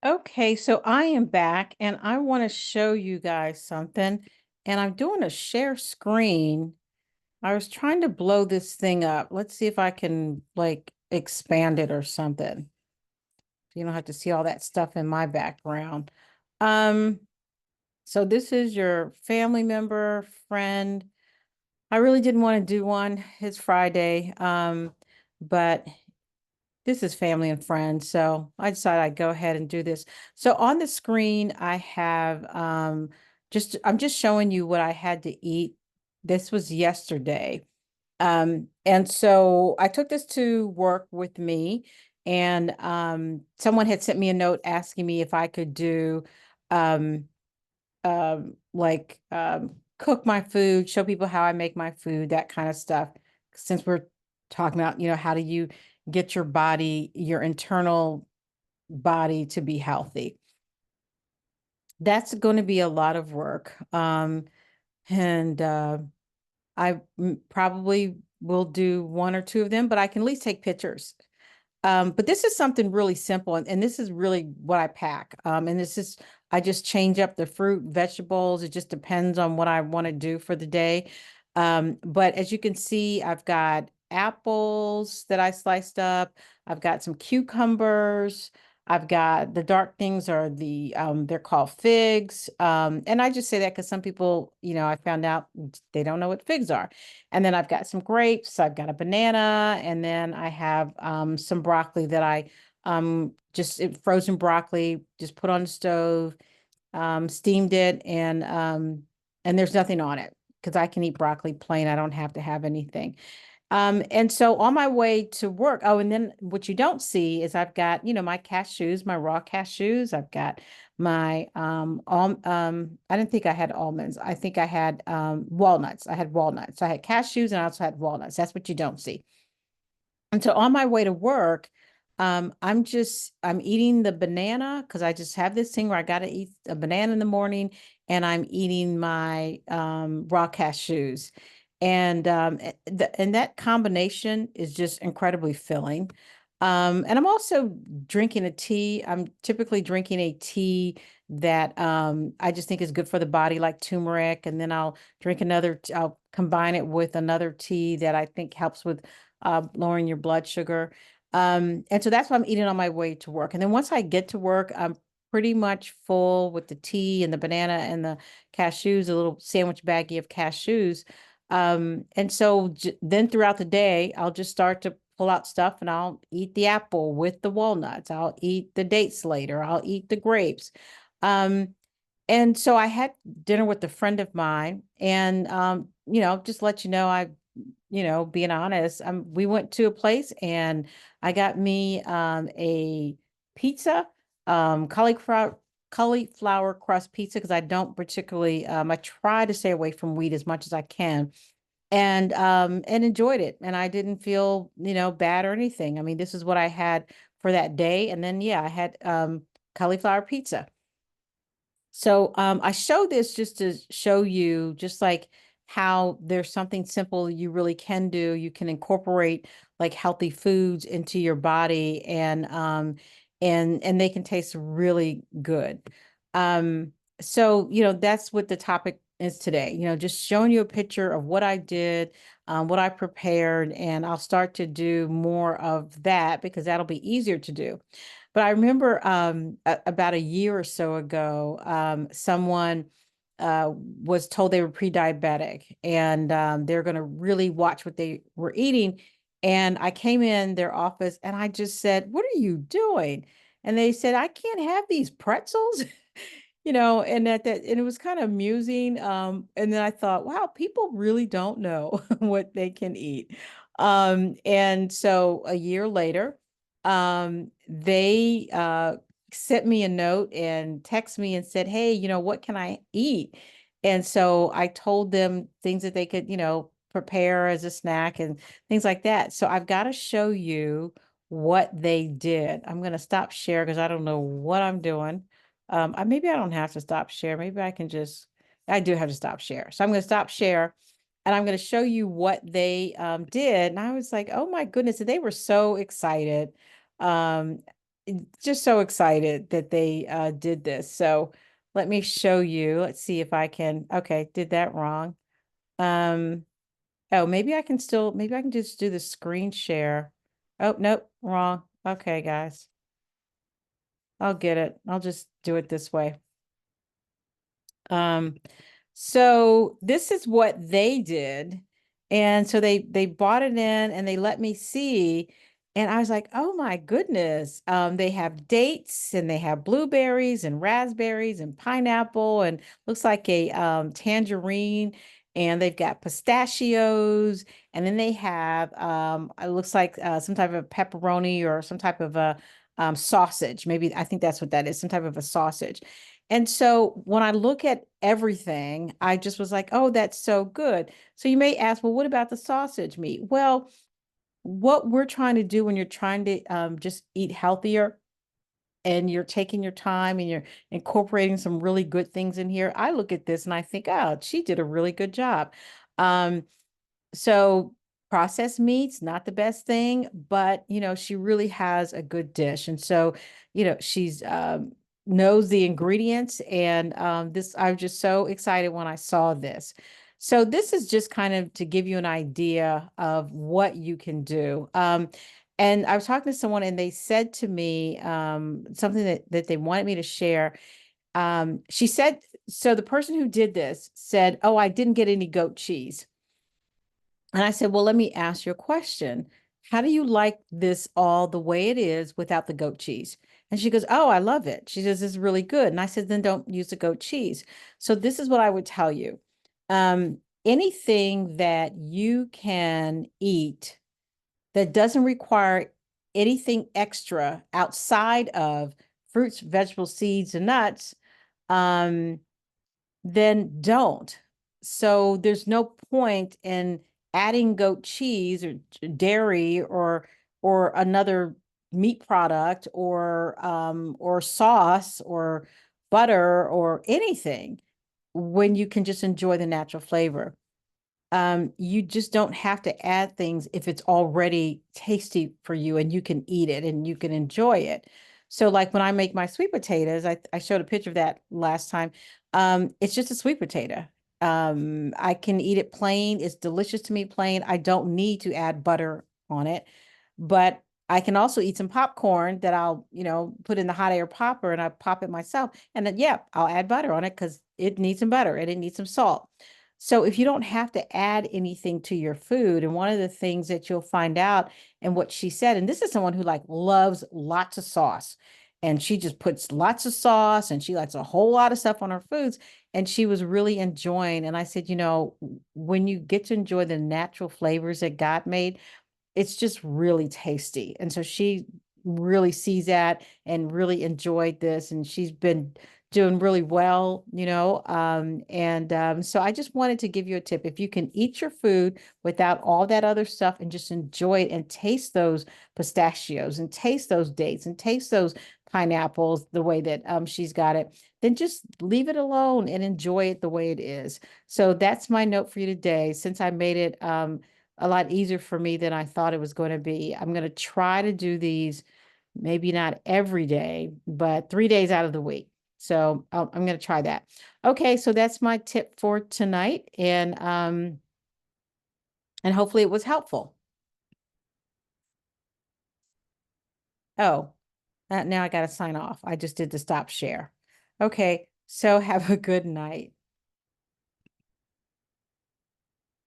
Okay, so I am back and I want to show you guys something. And I'm doing a share screen. I was trying to blow this thing up. Let's see if I can like expand it or something. So you don't have to see all that stuff in my background. Um, so this is your family member, friend. I really didn't want to do one. It's Friday. But this is family and friends, so I decided I'd go ahead and do this. So on the screen, I have I'm just showing you what I had to eat. This was yesterday. And so I took this to work with me, and someone had sent me a note asking me if I could do um cook my food, show people how I make my food, that kind of stuff. Since we're talking about, how do you get your body, your internal body to be healthy? That's going to be a lot of work. And probably will do one or two of them, but I can at least take pictures. But this is something really simple, and this is really what I pack. And this is I just change up the fruit, vegetables. It just depends on what I want to do for the day. But as you can see, I've got apples that I sliced up. I've got some cucumbers. I've got the dark things are they're called figs. And I just say that because some people, I found out they don't know what figs are. And then I've got some grapes, I've got a banana, and then I have some broccoli that I frozen broccoli, just put on the stove, steamed it, and there's nothing on it because I can eat broccoli plain. I don't have to have anything. And so on my way to work, oh, and then what you don't see is I've got, my cashews, my raw cashews. I've got my I didn't think I had almonds. I think I had walnuts. I had walnuts. So I had cashews and I also had walnuts. That's what you don't see. And so on my way to work, I'm eating the banana because I just have this thing where I got to eat a banana in the morning, and I'm eating my raw cashews. And that combination is just incredibly filling. And I'm also drinking a tea. I'm typically drinking a tea that I just think is good for the body, like turmeric. And then I'll combine it with another tea that I think helps with lowering your blood sugar. And so that's what I'm eating on my way to work. And then once I get to work, I'm pretty much full with the tea and the banana and the cashews, a little sandwich baggie of cashews. And so then throughout the day, I'll just start to pull out stuff, and I'll eat the apple with the walnuts. I'll eat the dates later. I'll eat the grapes. Um, and so I had dinner with a friend of mine, and just let you know, being honest, we went to a place and I got me a pizza, cauliflower crust pizza, because I don't particularly I try to stay away from wheat as much as I can, and enjoyed it. And I didn't feel, bad or anything. I mean, this is what I had for that day. And then yeah, I had cauliflower pizza. So I show this just to show you just like how there's something simple you really can do. You can incorporate like healthy foods into your body, and they can taste really good. Um so that's what the topic is today. Just showing you a picture of what I did, what I prepared, and I'll start to do more of that because that'll be easier to do. But I remember about a year or so ago, someone was told they were pre-diabetic, and they're going to really watch what they were eating. And I came in their office and I just said, "What are you doing?" And they said, "I can't have these pretzels." And it was kind of amusing. And then I thought, wow, people really don't know what they can eat. And so a year later, they sent me a note and text me and said, "Hey, what can I eat?" And so I told them things that they could, prepare as a snack and things like that. So I've got to show you what they did. I'm going to stop share because I don't know what I'm doing. Maybe I don't have to stop share. Maybe I do have to stop share. So I'm going to stop share, and I'm going to show you what they did. And I was like, oh my goodness, they were so excited. Um, just so excited that they did this. So let me show you. Let's see if I can. Okay, did that wrong. Um, oh, maybe I can just do the screen share. Oh, nope, wrong. Okay, guys. I'll get it. I'll just do it this way. Um, so this is what they did. And so they bought it in and they let me see. And I was like, oh my goodness. They have dates and they have blueberries and raspberries and pineapple and looks like a tangerine. And they've got pistachios. And then they have it looks like some type of pepperoni or some type of a sausage. Maybe I think that's what that is, some type of a sausage. And so when I look at everything, I just was like, oh, that's so good. So you may ask, well, what about the sausage meat? Well, what we're trying to do when you're trying to just eat healthier and you're taking your time and you're incorporating some really good things in here, I look at this and I think, oh, she did a really good job. Um, so processed meats, not the best thing, but she really has a good dish. And so, she's knows the ingredients. And this, I was just so excited when I saw this. So this is just kind of to give you an idea of what you can do. And I was talking to someone and they said to me something that they wanted me to share. She said, so the person who did this said, oh, I didn't get any goat cheese. And I said, well, let me ask you a question. How do you like this all the way it is without the goat cheese? And she goes, oh, I love it. She says, this is really good. And I said, then don't use the goat cheese. So this is what I would tell you. Anything that you can eat that doesn't require anything extra outside of fruits, vegetables, seeds, and nuts, um, then don't. So there's no point in adding goat cheese or dairy or another meat product or sauce or butter or anything when you can just enjoy the natural flavor. You just don't have to add things if it's already tasty for you and you can eat it and you can enjoy it. So like when I make my sweet potatoes, I showed a picture of that last time. It's just a sweet potato. I can eat it plain. It's delicious to me plain. I don't need to add butter on it, but I can also eat some popcorn that I'll, put in the hot air popper and I pop it myself. And then, yeah, I'll add butter on it because it needs some butter and it needs some salt. So if you don't have to add anything to your food, and one of the things that you'll find out and what she said, and this is someone who like loves lots of sauce, and she just puts lots of sauce and she likes a whole lot of stuff on her foods, and she was really enjoying. And I said, when you get to enjoy the natural flavors that God made, it's just really tasty. And so she really sees that and really enjoyed this. And she's been doing really well, so I just wanted to give you a tip. If you can eat your food without all that other stuff and just enjoy it and taste those pistachios and taste those dates and taste those pineapples the way that she's got it, then just leave it alone and enjoy it the way it is. So that's my note for you today. Since I made it a lot easier for me than I thought it was going to be. I'm going to try to do these maybe not every day, but 3 days out of the week. So I'm going to try that. Okay, so that's my tip for tonight, and hopefully it was helpful. Oh, now I got to sign off. I just did the stop share. Okay, so have a good night.